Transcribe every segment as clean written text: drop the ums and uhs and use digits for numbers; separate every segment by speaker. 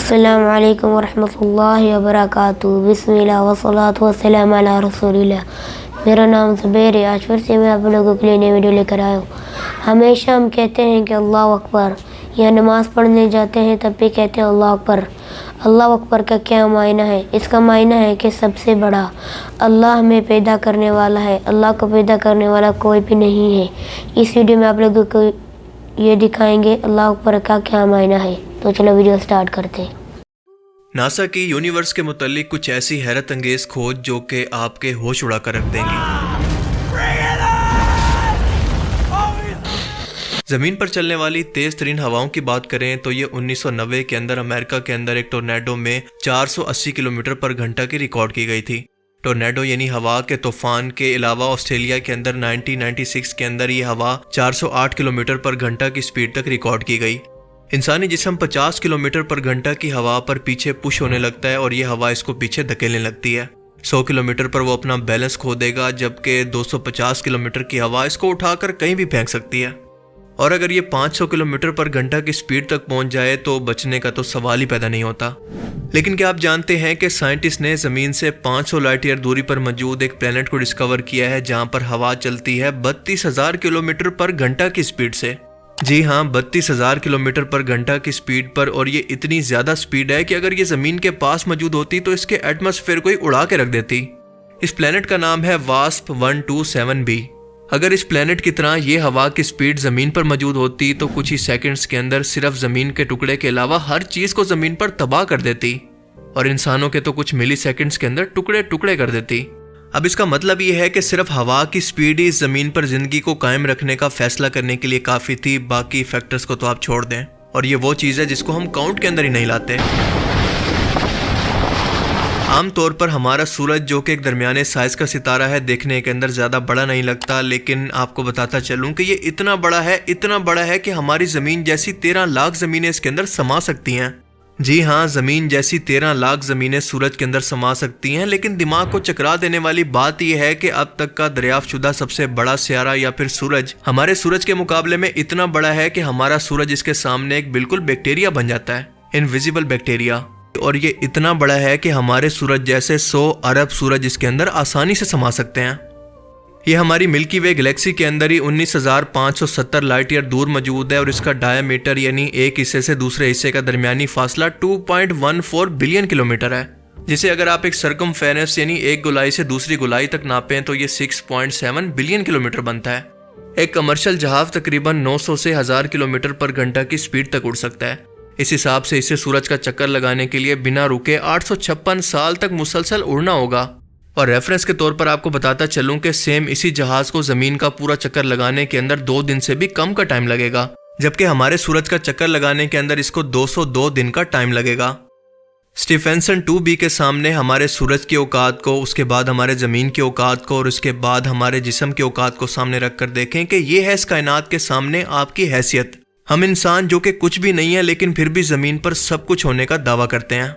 Speaker 1: अस्सलामु अलैकुम वरहमतुल्लाहि वबरकातुहू। बिस्मिल्लाह वस्सलातु वस्सलामु अला रसूलिल्लाह। मेरा नाम ज़ुबैर है। आज फिर से मैं आप लोगों के लिए नई वीडियो लेकर आया हूँ। हमेशा हम कहते हैं कि अल्लाह अकबर, या नमाज़ पढ़ने जाते हैं तब भी कहते हैं अल्लाह अकबर। अल्लाह अकबर का क्या मायना है? इसका मायना है कि सबसे बड़ा अल्लाह हमें पैदा करने वाला है। अल्लाह को पैदा करने वाला कोई भी नहीं है। इस वीडियो में आप लोगों को ये दिखाएंगे अल्लाह अकबर का क्या मायना है। तो चलो वीडियो स्टार्ट करते हैं।
Speaker 2: नासा की यूनिवर्स के मुतालिक कुछ ऐसी हैरत अंगेज खोज जो कि आपके होश उड़ा कर रख देंगी। ज़मीन पर चलने वाली तेज़ तरीन हवाओं की बात करें तो ये 1990 के अंदर अमेरिका के अंदर एक टोर्नेडो में 480 किलोमीटर पर घंटा की रिकॉर्ड की गई थी। टोर्नेडो यानी हवा के तूफान के अलावा ऑस्ट्रेलिया के अंदर 1996 के अंदर ये हवा 408 किलोमीटर पर घंटा की स्पीड तक रिकॉर्ड की गई। इंसानी जिस्म 50 किलोमीटर पर घंटा की हवा पर पीछे पुश होने लगता है और ये हवा इसको पीछे धकेलने लगती है। 100 किलोमीटर पर वो अपना बैलेंस खो देगा, जबकि 250 किलोमीटर की हवा इसको उठाकर कहीं भी फेंक सकती है। और अगर ये 500 किलोमीटर पर घंटा की स्पीड तक पहुंच जाए तो बचने का तो सवाल ही पैदा नहीं होता। लेकिन क्या आप जानते हैं कि साइंटिस्ट ने ज़मीन से 500 लाइट ईयर दूरी पर मौजूद एक प्लेनेट को डिस्कवर किया है जहां पर हवा चलती है 32,000 किलोमीटर पर घंटा की स्पीड से। जी हाँ, 32,000 किलोमीटर पर घंटा की स्पीड पर। और ये इतनी ज़्यादा स्पीड है कि अगर ये ज़मीन के पास मौजूद होती तो इसके एटमॉस्फेयर को ही उड़ा के रख देती। इस प्लेनेट का नाम है वास्प 127b। अगर इस प्लेनेट की तरह ये हवा की स्पीड ज़मीन पर मौजूद होती तो कुछ ही सेकंड्स के अंदर सिर्फ ज़मीन के टुकड़े के अलावा हर चीज़ को ज़मीन पर तबाह कर देती, और इंसानों के तो कुछ मिली सेकेंड्स के अंदर टुकड़े टुकड़े कर देती। अब इसका मतलब ये है कि सिर्फ हवा की स्पीड ही ज़मीन पर ज़िंदगी को कायम रखने का फैसला करने के लिए काफ़ी थी। बाकी फैक्टर्स को तो आप छोड़ दें, और ये वो चीज़ है जिसको हम काउंट के अंदर ही नहीं लाते। आमतौर पर हमारा सूरज, जो कि एक दरमियाने साइज़ का सितारा है, देखने के अंदर ज़्यादा बड़ा नहीं लगता, लेकिन आपको बताता चलूँ कि ये इतना बड़ा है कि हमारी ज़मीन जैसी 13 लाख ज़मीनें इसके अंदर समा सकती हैं। जी हाँ, ज़मीन जैसी 13 लाख ज़मीनें सूरज के अंदर समा सकती हैं। लेकिन दिमाग को चकरा देने वाली बात यह है कि अब तक का दरियाफ्तशुदा सबसे बड़ा सियारा या फिर सूरज हमारे सूरज के मुकाबले में इतना बड़ा है कि हमारा सूरज इसके सामने एक बिल्कुल बैक्टीरिया बन जाता है, इनविजिबल बैक्टीरिया। और ये इतना बड़ा है कि हमारे सूरज जैसे 100 अरब सूरज इसके अंदर आसानी से समा सकते हैं। ये हमारी मिल्की वे गैलेक्सी के अंदर ही 19,570 लाइट ईयर दूर मौजूद है, और इसका डायमीटर यानी एक हिस्से से दूसरे हिस्से का दरमियानी फासला 2.14 बिलियन किलोमीटर है, जिसे अगर आप एक सर्कमफेरेंस यानी एक गोलाई से दूसरी गोलाई तक नापें तो ये 6.7 बिलियन किलोमीटर बनता है। एक कमर्शियल जहाज तकरीबन 900 से 1000 किलोमीटर पर घंटा की स्पीड तक उड़ सकता है। इस हिसाब से इसे सूरज का चक्कर लगाने के लिए बिना रुके 856 साल तक मुसलसल उड़ना होगा। और रेफरेंस के तौर पर आपको बताता चलूं कि सेम इसी जहाज को ज़मीन का पूरा चक्कर लगाने के अंदर 2 दिन से भी कम का टाइम लगेगा, जबकि हमारे सूरज का चक्कर लगाने के अंदर इसको 202 दिन का टाइम लगेगा। स्टीफेंसन 2b के सामने हमारे सूरज की औकात को, उसके बाद हमारे ज़मीन की औकात को, और उसके बाद हमारे जिस्म की औकात को सामने रख कर देखें कि ये है इस कायनात के सामने आपकी हैसियत। हम इंसान जो कि कुछ भी नहीं है, लेकिन फिर भी ज़मीन पर सब कुछ होने का दावा करते हैं।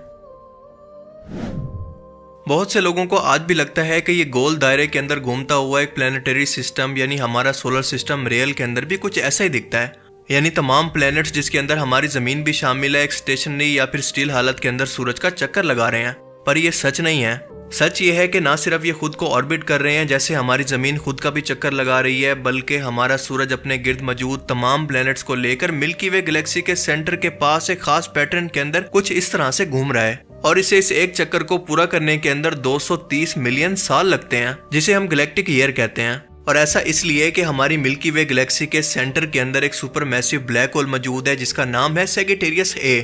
Speaker 2: बहुत से लोगों को आज भी लगता है कि ये गोल दायरे के अंदर घूमता हुआ एक प्लानिटरी सिस्टम यानी हमारा सोलर सिस्टम रियल के अंदर भी कुछ ऐसा ही दिखता है, यानी तमाम प्लैनेट्स जिसके अंदर हमारी ज़मीन भी शामिल है एक स्टेशनरी या फिर स्टील हालत के अंदर सूरज का चक्कर लगा रहे हैं। पर ये सच नहीं है। सच ये है कि ना सिर्फ ये खुद को ऑर्बिट कर रहे हैं जैसे हमारी ज़मीन खुद का भी चक्कर लगा रही है, बल्कि हमारा सूरज अपने गिर्द मौजूद तमाम प्लैनेट्स को लेकर मिल्की वे गैलेक्सी के सेंटर के पास एक खास पैटर्न के अंदर कुछ इस तरह से घूम रहा है, और इसे इस एक चक्कर को पूरा करने के अंदर 230 मिलियन साल लगते हैं, जिसे हम गैलेक्टिक ईयर कहते हैं। और ऐसा इसलिए कि हमारी मिल्की वे गैलेक्सी के सेंटर के अंदर एक सुपर मैसिव ब्लैक होल मौजूद है जिसका नाम है सैजिटेरियस ए।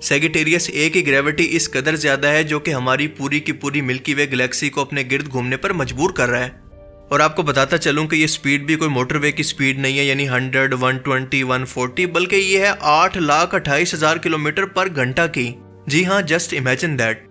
Speaker 2: सैजिटेरियस ए की ग्रेविटी इस कदर ज्यादा है जो कि हमारी पूरी की पूरी मिल्की वे गैलेक्सी को अपने गिर्द घूमने पर मजबूर कर रहा है। और आपको बताता चलूं कि ये स्पीड भी कोई मोटरवे की स्पीड नहीं है, यानी 100, 120, 140, बल्कि ये है 8,28,000 किलोमीटर पर घंटा की। जी हाँ, जस्ट इमेजिन दैट।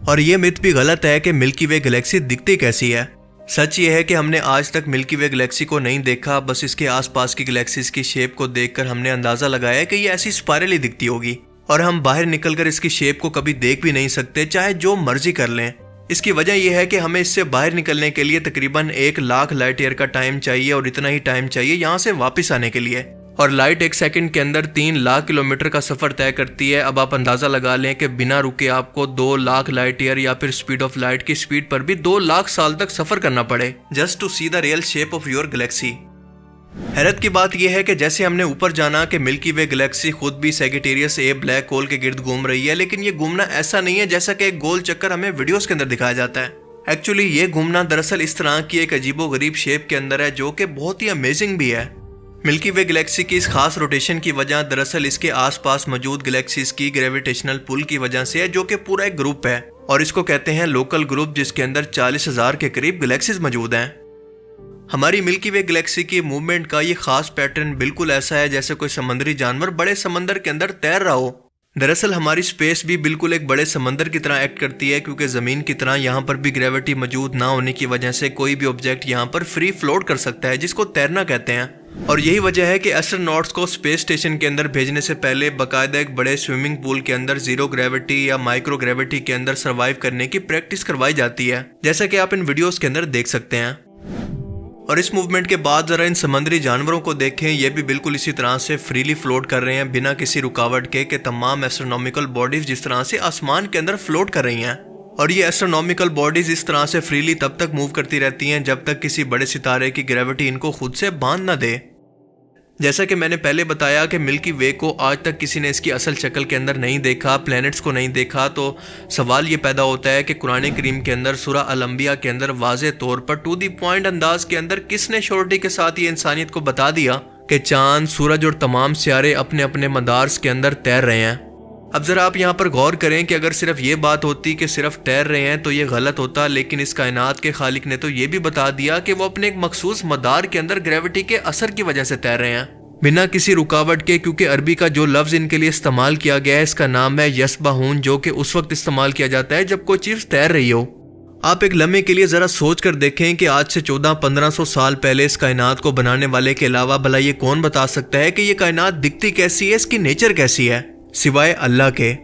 Speaker 2: और ये मिथ भी गलत है कि मिल्की वे गैलेक्सी दिखती कैसी है। सच ये है कि हमने आज तक मिल्की वे गैलेक्सी को नहीं देखा, बस इसके आसपास की गैलेक्सीज की शेप को देखकर हमने अंदाजा लगाया कि ये ऐसी स्पाइरली दिखती होगी, और हम बाहर निकलकर इसकी शेप को कभी देख भी नहीं सकते, चाहे जो मर्जी कर लें। इसकी वजह यह है कि हमें इससे बाहर निकलने के लिए तकरीबन 1 लाख लाइट ईयर का टाइम चाहिए, और इतना ही टाइम चाहिए यहाँ से वापस आने के लिए। और लाइट एक सेकंड के अंदर 3 लाख किलोमीटर का सफ़र तय करती है। अब आप अंदाज़ा लगा लें कि बिना रुके आपको 2 लाख लाइट ईयर या फिर स्पीड ऑफ लाइट की स्पीड पर भी 2 लाख साल तक सफ़र करना पड़े just to see the real shape of your galaxy. हैरत की बात यह है कि जैसे हमने ऊपर जाना कि मिल्की वे गैलेक्सी खुद भी सैजिटेरियस ए ब्लैक होल के गिर्द घूम रही है, लेकिन ये घूमना ऐसा नहीं है जैसा कि एक गोल चक्कर हमें वीडियोस के अंदर दिखाया जाता है। एक्चुअली ये घूमना दरअसल इस तरह की एक अजीबोगरीब शेप के अंदर है जो कि बहुत ही अमेजिंग भी है। मिल्की वे गैलेक्सी की इस खास रोटेशन की वजह दरअसल इसके आसपास मौजूद गैलेक्सीज की ग्रेविटेशनल पुल की वजह से है, जो कि पूरा एक ग्रुप है और इसको कहते हैं लोकल ग्रुप, जिसके अंदर 40,000 के करीब गैलेक्सीज मौजूद हैं। हमारी मिल्की वे गैलेक्सी की मूवमेंट का ये खास पैटर्न बिल्कुल ऐसा है जैसे कोई समुद्री जानवर बड़े समंदर के अंदर तैर रहा हो। दरअसल हमारी स्पेस भी बिल्कुल एक बड़े समंदर की तरह एक्ट करती है, क्योंकि ज़मीन की तरह यहाँ पर भी ग्रेविटी मौजूद ना होने की वजह से कोई भी ऑब्जेक्ट यहाँ पर फ्री फ्लोट कर सकता है, जिसको तैरना कहते हैं। और यही वजह है कि एस्ट्रोनॉट्स को स्पेस स्टेशन के अंदर भेजने से पहले बाकायदा एक बड़े स्विमिंग पूल के अंदर जीरो ग्रेविटी या माइक्रो ग्रेविटी के अंदर सर्वाइव करने की प्रैक्टिस करवाई जाती है, जैसा कि आप इन वीडियोस के अंदर देख सकते हैं। और इस मूवमेंट के बाद जरा इन समंदरी जानवरों को देखें, ये भी बिल्कुल इसी तरह से फ्रीली फ्लोट कर रहे हैं बिना किसी रुकावट के कि तमाम एस्ट्रोनॉमिकल बॉडीज जिस तरह से आसमान के अंदर फ्लोट कर रही हैं। और ये एस्ट्रोनॉमिकल बॉडीज इस तरह से फ्रीली तब तक मूव करती रहती हैं जब तक किसी बड़े सितारे की ग्रेविटी इनको खुद से बांध न दे। जैसा कि मैंने पहले बताया कि मिल्की वे को आज तक किसी ने इसकी असल शक्ल के अंदर नहीं देखा, प्लैनेट्स को नहीं देखा, तो सवाल ये पैदा होता है कि कुरान करीम के अंदर सूरह अल-अंबिया के अंदर वाज़े तौर पर टू दी पॉइंट अंदाज के अंदर किसने श्योरिटी के साथ ये इंसानियत को बता दिया कि चांद, सूरज और तमाम सियारे अपने अपने मदार्स के अंदर तैर रहे हैं। अब जरा आप यहाँ पर गौर करें कि अगर सिर्फ ये बात होती कि सिर्फ तैर रहे हैं तो ये गलत होता, लेकिन इस कायनात के खालिक ने तो ये भी बता दिया कि वो अपने एक मखसूस मदार के अंदर ग्रेविटी के असर की वजह से तैर रहे हैं बिना किसी रुकावट के। क्योंकि अरबी का जो लफ्ज़ इनके लिए इस्तेमाल किया गया है इसका नाम है यस्बहून, जो कि उस वक्त इस्तेमाल किया जाता है जब कोई चीज़ तैर रही हो। आप एक लम्हे के लिए ज़रा सोच कर देखें कि आज से 1400-1500 साल पहले इस कायनात को बनाने वाले के अलावा भला ये कौन बता सकता है कि ये कायनात दिखती कैसी है, इसकी नेचर कैसी है, सिवाय अल्लाह के।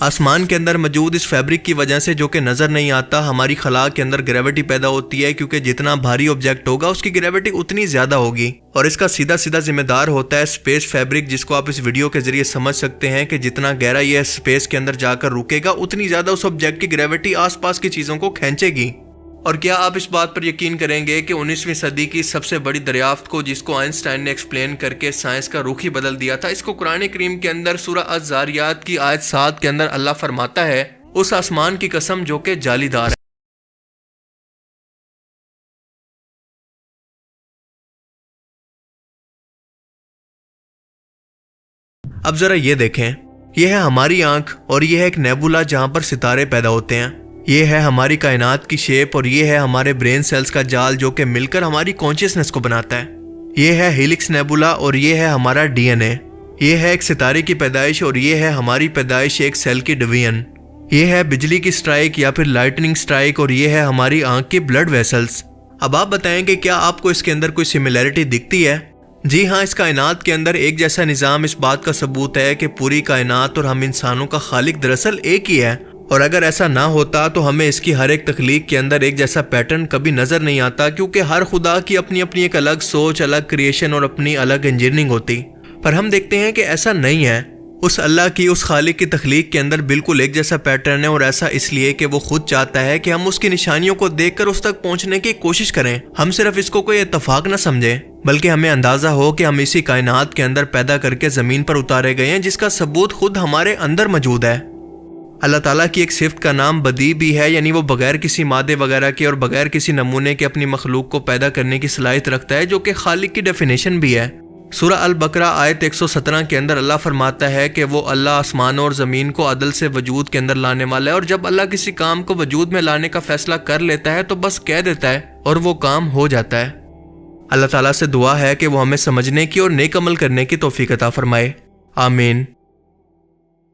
Speaker 2: आसमान के अंदर मौजूद इस फैब्रिक की वजह से जो कि नज़र नहीं आता, हमारी खला के अंदर ग्रेविटी पैदा होती है, क्योंकि जितना भारी ऑब्जेक्ट होगा उसकी ग्रेविटी उतनी ज़्यादा होगी। और इसका सीधा सीधा जिम्मेदार होता है स्पेस फैब्रिक, जिसको आप इस वीडियो के जरिए समझ सकते हैं कि जितना गहरा यह स्पेस के अंदर जाकर रुकेगा उतनी ज़्यादा उस ऑब्जेक्ट की ग्रेविटी आसपास की चीज़ों को खींचेगी। और क्या आप इस बात पर यकीन करेंगे कि 19वीं सदी की सबसे बड़ी दरियाफ्त को, जिसको आइंस्टाइन ने एक्सप्लेन करके साइंस का रुख ही बदल दिया था, इसको कुरान करीम के अंदर सूरह अज़-ज़ारियात की आयत 7 के अंदर अल्लाह फरमाता है, उस आसमान की कसम जो कि जालीदार है। अब जरा ये देखें, यह है हमारी आंख और यह है एक नेबुला जहां पर सितारे पैदा होते हैं। ये है हमारी कायनात की शेप और ये है हमारे ब्रेन सेल्स का जाल जो कि मिलकर हमारी कॉन्शियसनेस को बनाता है। ये है हेलिक्स नेबुला और ये है हमारा डीएनए। ये है एक सितारे की पैदाइश और ये है हमारी पैदाइश एक सेल की डिवीजन। ये है बिजली की स्ट्राइक या फिर लाइटनिंग स्ट्राइक और ये है हमारी आंख की ब्लड वेसल्स। अब आप बताएंगे क्या आपको इसके अंदर कोई सिमिलैरिटी दिखती है? जी हाँ, इस कायनात के अंदर एक जैसा निज़ाम इस बात का सबूत है कि पूरी कायनात और हम इंसानों का खालिक दरअसल एक ही है। और अगर ऐसा ना होता तो हमें इसकी हर एक तख्लीक के अंदर एक जैसा पैटर्न कभी नजर नहीं आता, क्योंकि हर खुदा की अपनी अपनी एक अलग सोच, अलग क्रिएशन और अपनी अलग इंजीनियरिंग होती। पर हम देखते हैं कि ऐसा नहीं है। उस अल्लाह की, उस खालिक की तख्लीक के अंदर बिल्कुल एक जैसा पैटर्न है, और ऐसा इसलिए कि वो खुद चाहता है कि हम उसकी निशानियों को देखकर उस तक पहुंचने की कोशिश करें। हम सिर्फ इसको कोई इत्तफाक न समझें, बल्कि हमें अंदाजा हो कि हम इसी कायनात के अंदर पैदा करके जमीन पर उतारे गए हैं, जिसका सबूत खुद हमारे अंदर मौजूद है। अल्लाह ताला की एक सिफ्त का नाम बदी भी है, यानी वो बगैर किसी मादे वगैरह के और बगैर किसी नमूने के अपनी मखलूक को पैदा करने की सलाहियत रखता है, जो कि खालिक की डेफिनेशन भी है। सूरह अल बकरा आयत 117 के अंदर अल्लाह फरमाता है कि वो अल्लाह आसमानों और ज़मीन को अदल से वजूद के अंदर लाने वाला है, और जब अल्लाह किसी काम को वजूद में लाने का फैसला कर लेता है तो बस कह देता है और वो काम हो जाता है। अल्लाह ताला से दुआ है कि वो हमें समझने की और नेक अमल करने की तौफीक अता फरमाए। आमीन।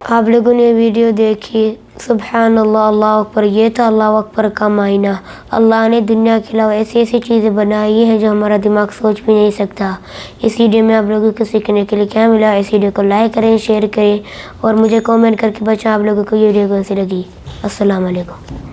Speaker 1: आप लोगों ने वीडियो देखी, सुबहान अल्लाह, अल्लाह अकबर। ये था अल्लाह अकबर का मायना। अल्लाह ने दुनिया के अलावा ऐसी ऐसी चीज़ें बनाई हैं जो हमारा दिमाग सोच भी नहीं सकता। इस वीडियो में आप लोगों को सीखने के लिए क्या मिला? इस वीडियो को लाइक करें, शेयर करें और मुझे कमेंट करके बताएं आप लोगों को ये वीडियो कैसी लगी। अस्सलाम वालेकुम।